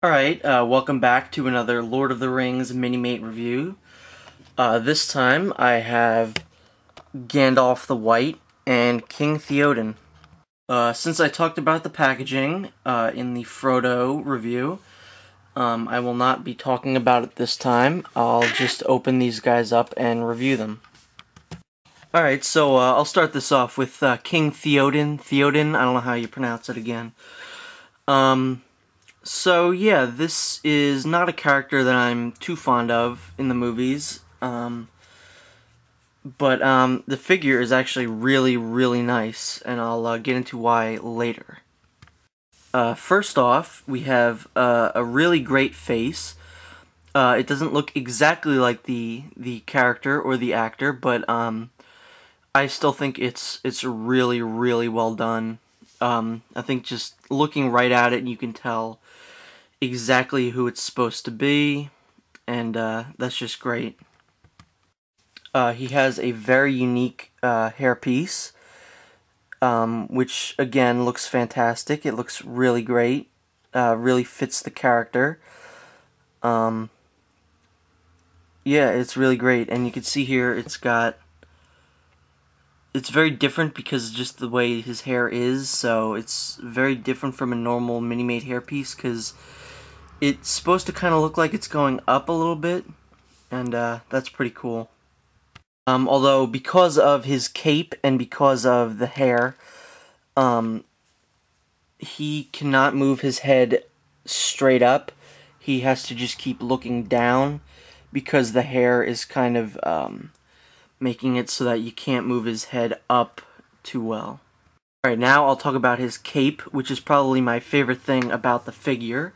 Alright, welcome back to another Lord of the Rings Minimate review. This time I have Gandalf the White and King Theoden. Since I talked about the packaging in the Frodo review, I will not be talking about it this time. I'll just open these guys up and review them. Alright, so I'll start this off with King Theoden. Theoden, I don't know how you pronounce it again. So yeah, this is not a character that I'm too fond of in the movies, but the figure is actually really nice, and I'll get into why later. First off, we have a really great face. It doesn't look exactly like the character or the actor, but I still think it's really well done. I think just looking right at it, you can tell exactly who it's supposed to be, and that's just great. He has a very unique hairpiece, which again looks fantastic. It looks really great, really fits the character. Yeah, it's really great, and you can see here it's very different because just the way his hair is, so it's very different from a normal Minimate hairpiece because it's supposed to kind of look like it's going up a little bit, and that's pretty cool. Although, because of his cape and because of the hair, he cannot move his head straight up. He has to just keep looking down because the hair is kind of making it so that you can't move his head up too well. Alright, now I'll talk about his cape, which is probably my favorite thing about the figure.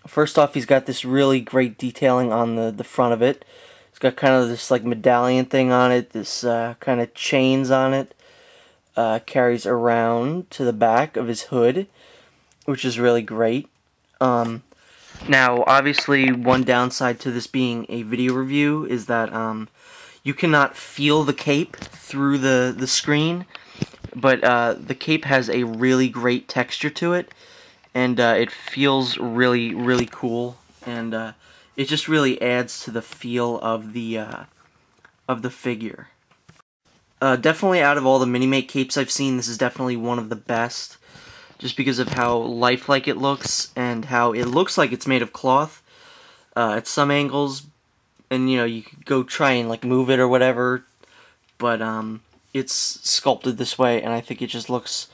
First off, he's got this really great detailing on the front of it. It's got kind of this like medallion thing on it, this kind of chains on it, carries around to the back of his hood, which is really great. Now, obviously, one downside to this being a video review is that you cannot feel the cape through the screen, but the cape has a really great texture to it, and it feels really cool, and it just really adds to the feel of the figure. Definitely out of all the Minimate capes I've seen, this is definitely one of the best, just because of how lifelike it looks, and how it looks like it's made of cloth at some angles, and you know, you could go try and like move it or whatever, but it's sculpted this way, and I think it just looks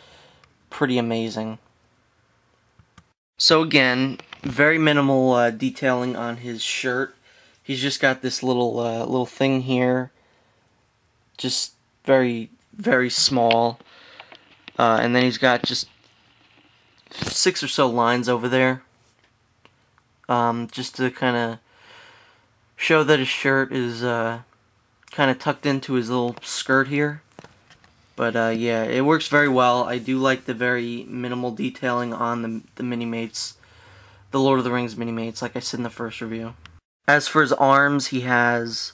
pretty amazing. So again, very minimal detailing on his shirt. He's just got this little thing here, just very small, and then he's got just 6 or so lines over there, just to kind of show that his shirt is kind of tucked into his little skirt here. But yeah, it works very well. I do like the very minimal detailing on the Minimates, the Lord of the Rings Minimates, like I said in the first review. As for his arms, he has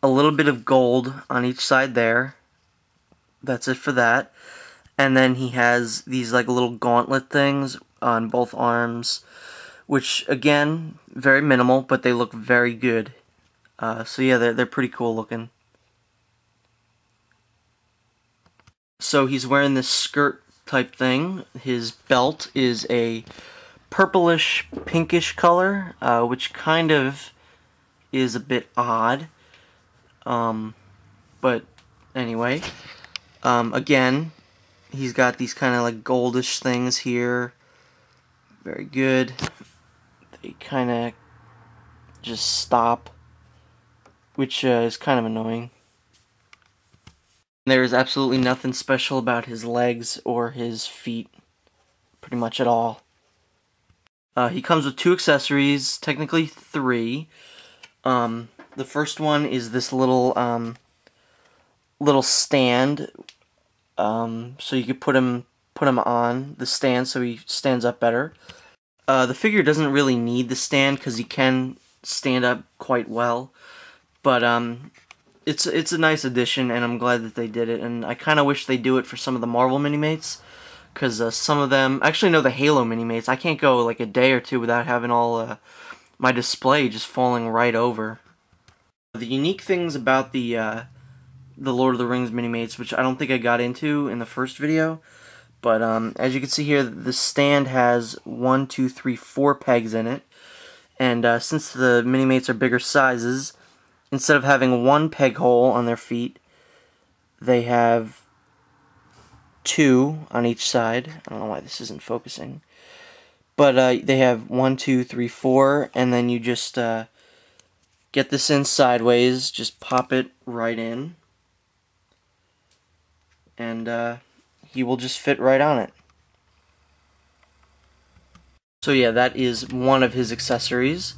a little bit of gold on each side there. That's it for that. And then he has these like little gauntlet things on both arms, which again, very minimal, but they look very good. So yeah, they're pretty cool looking. So he's wearing this skirt type thing. His belt is a purplish pinkish color, which kind of is a bit odd. But anyway, again, he's got these kind of like goldish things here. Very good. They kind of just stop, which is kind of annoying. There is absolutely nothing special about his legs or his feet, pretty much at all. He comes with 2 accessories, technically 3. The first one is this little stand, so you could put him on the stand so he stands up better. The figure doesn't really need the stand because he can stand up quite well, but it's a nice addition, and I'm glad that they did it, and I kind of wish they do it for some of the Marvel Minimates, because some of them, actually no, the Halo Minimates, I can't go like a day or two without having all my display just falling right over. The unique things about the Lord of the Rings Minimates, which I don't think I got into in the first video, but as you can see here, the stand has 1, 2, 3, 4 pegs in it, and since the Minimates are bigger sizes, instead of having one peg hole on their feet, they have 2 on each side. I don't know why this isn't focusing, but they have 1, 2, 3, 4, and then you just get this in sideways, just pop it right in, and he will just fit right on it. So yeah, that is one of his accessories.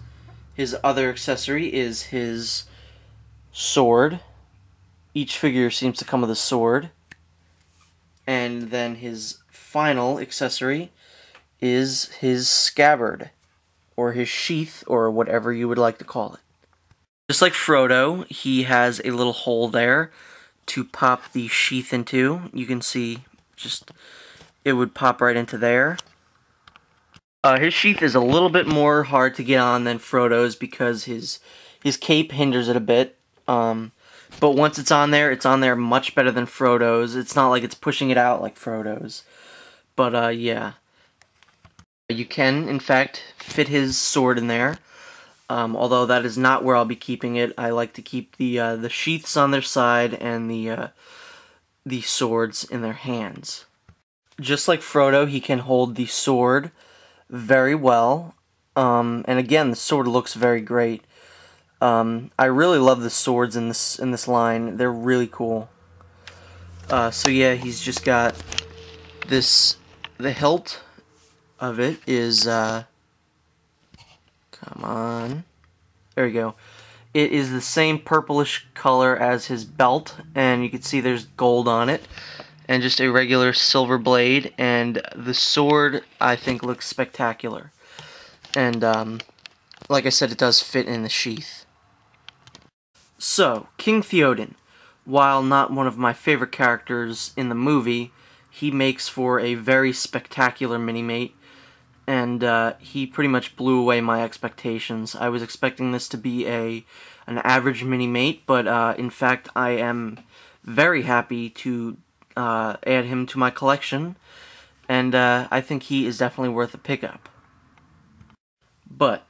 His other accessory is his sword. Each figure seems to come with a sword. And then his final accessory is his scabbard, or his sheath, or whatever you would like to call it. Just like Frodo, he has a little hole there to pop the sheath into. You can see just it would pop right into there. His sheath is a little bit more hard to get on than Frodo's because his cape hinders it a bit. But once it's on there much better than Frodo's. It's not like it's pushing it out like Frodo's. But yeah. You can, in fact, fit his sword in there. Although that is not where I'll be keeping it. I like to keep the sheaths on their side and the swords in their hands. Just like Frodo, he can hold the sword very well. And again, the sword looks very great. I really love the swords in this line. They're really cool. So yeah, he's just got this. The hilt of it is come on. There we go. It is the same purplish color as his belt, and you can see there's gold on it, and just a regular silver blade, and the sword I think looks spectacular. And like I said, it does fit in the sheath. So, King Theoden, while not one of my favorite characters in the movie, he makes for a very spectacular Minimate, and he pretty much blew away my expectations. I was expecting this to be an average Minimate, but in fact I am very happy to add him to my collection, and I think he is definitely worth a pickup. But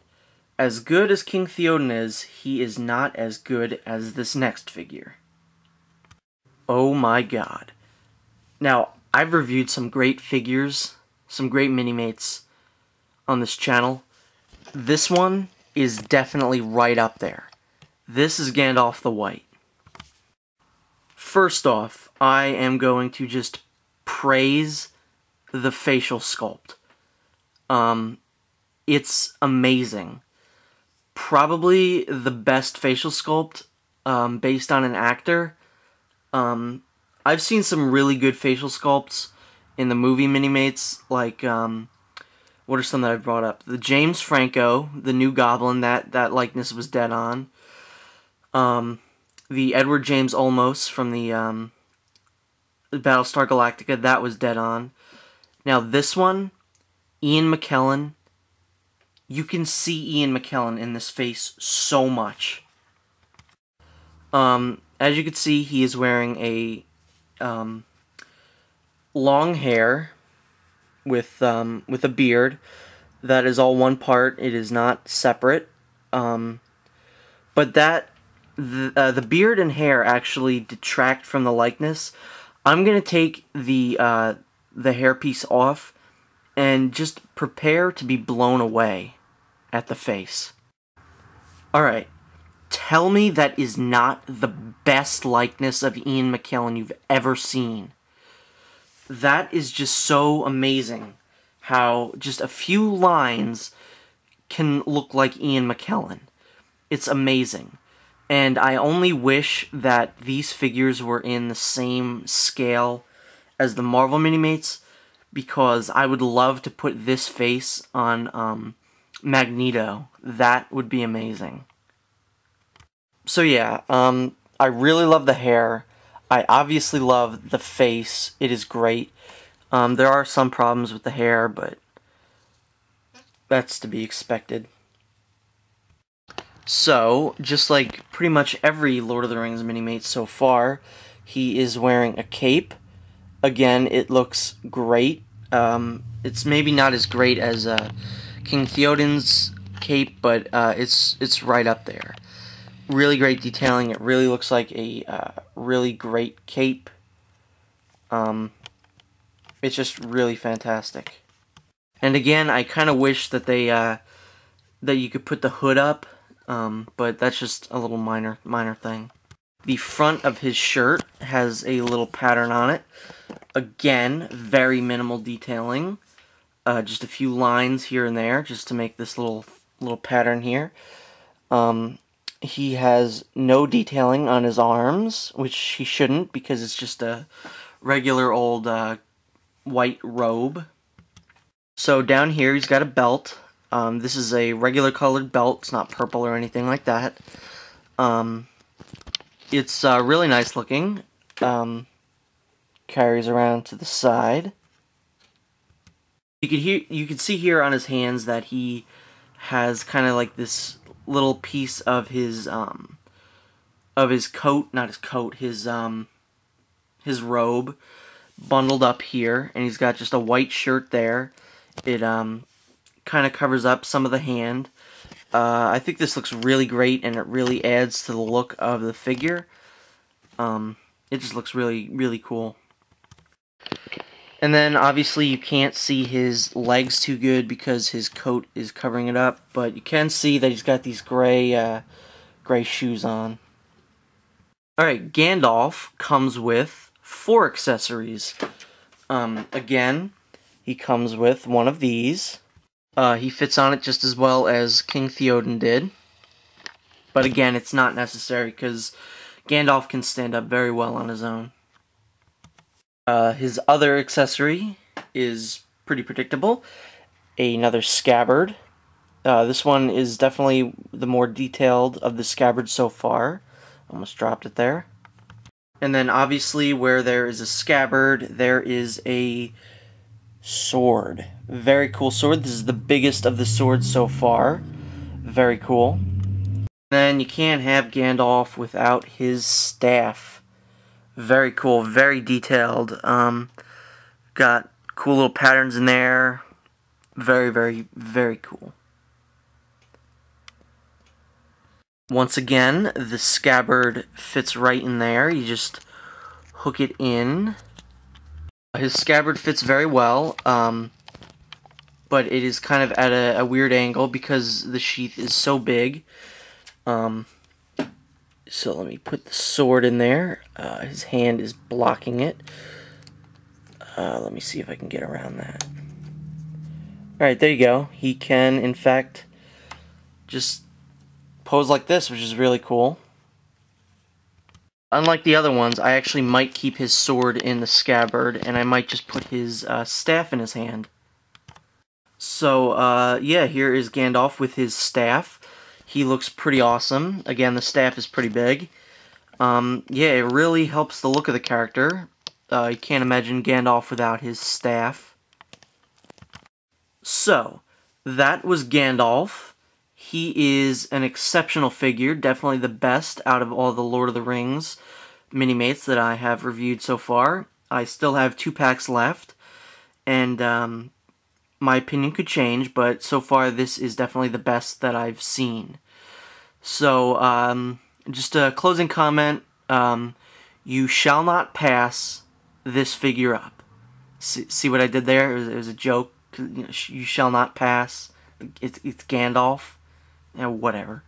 as good as King Theoden is, he is not as good as this next figure. Oh my god. Now, I've reviewed some great figures, some great Minimates on this channel. This one is definitely right up there. This is Gandalf the White. First off, I am going to just praise the facial sculpt. It's amazing. Probably the best facial sculpt based on an actor. I've seen some really good facial sculpts in the movie Minimates, like, what are some that I've brought up? The James Franco, the new Goblin, that likeness was dead on. The Edward James Olmos from the Battlestar Galactica, that was dead on. Now this one, Ian McKellen, you can see Ian McKellen in this face so much. As you can see, he is wearing a long hair with a beard that is all one part. It is not separate. But the beard and hair actually detract from the likeness. I'm gonna take the hairpiece off and just prepare to be blown away at the face. Alright, tell me that is not the best likeness of Ian McKellen you've ever seen. That is just so amazing how just a few lines can look like Ian McKellen. It's amazing. And I only wish that these figures were in the same scale as the Marvel Minimates, because I would love to put this face on Magneto. That would be amazing. So yeah, I really love the hair. I obviously love the face. It is great. There are some problems with the hair, but that's to be expected. So, just like pretty much every Lord of the Rings Minimate so far, he is wearing a cape. Again, it looks great. It's maybe not as great as King Theoden's cape, but it's right up there. Really great detailing. It really looks like a really great cape. It's just really fantastic. And again, I kind of wish that they that you could put the hood up, but that's just a little minor thing. The front of his shirt has a little pattern on it. Again, very minimal detailing. Just a few lines here and there, just to make this little pattern here. He has no detailing on his arms, which he shouldn't, because it's just a regular old white robe. So down here he's got a belt. This is a regular colored belt. It's not purple or anything like that. It's really nice looking. Carries around to the side. You could see here on his hands that he has kind of like this little piece of his coat, not his coat, his robe bundled up here, and he's got just a white shirt there. It kind of covers up some of the hand. I think this looks really great, and it really adds to the look of the figure. It just looks really cool. And then obviously you can't see his legs too good because his coat is covering it up, but you can see that he's got these gray shoes on. Alright, Gandalf comes with 4 accessories. Again, he comes with one of these. He fits on it just as well as King Theoden did. But again, it's not necessary because Gandalf can stand up very well on his own. His other accessory is pretty predictable. Another scabbard. This one is definitely the more detailed of the scabbards so far. Almost dropped it there. And then obviously where there is a scabbard, there is a sword. Very cool sword. This is the biggest of the swords so far. Very cool. Then you can't have Gandalf without his staff. Very cool, very detailed. Got cool little patterns in there. Very cool. Once again, the scabbard fits right in there. You just hook it in. His scabbard fits very well, but it is kind of at a weird angle because the sheath is so big. So let me put the sword in there. His hand is blocking it. Let me see if I can get around that. Alright, there you go. He can, in fact, just pose like this, which is really cool. Unlike the other ones, I actually might keep his sword in the scabbard, and I might just put his staff in his hand. So, yeah, here is Gandalf with his staff. He looks pretty awesome. Again, the staff is pretty big. Yeah, it really helps the look of the character. You can't imagine Gandalf without his staff. So, that was Gandalf. He is an exceptional figure, definitely the best out of all the Lord of the Rings Minimates that I have reviewed so far. I still have 2 packs left, and my opinion could change, but so far this is definitely the best that I've seen. So, just a closing comment, you shall not pass this figure up. See what I did there? It was a joke. You shall not pass. It's Gandalf. Whatever.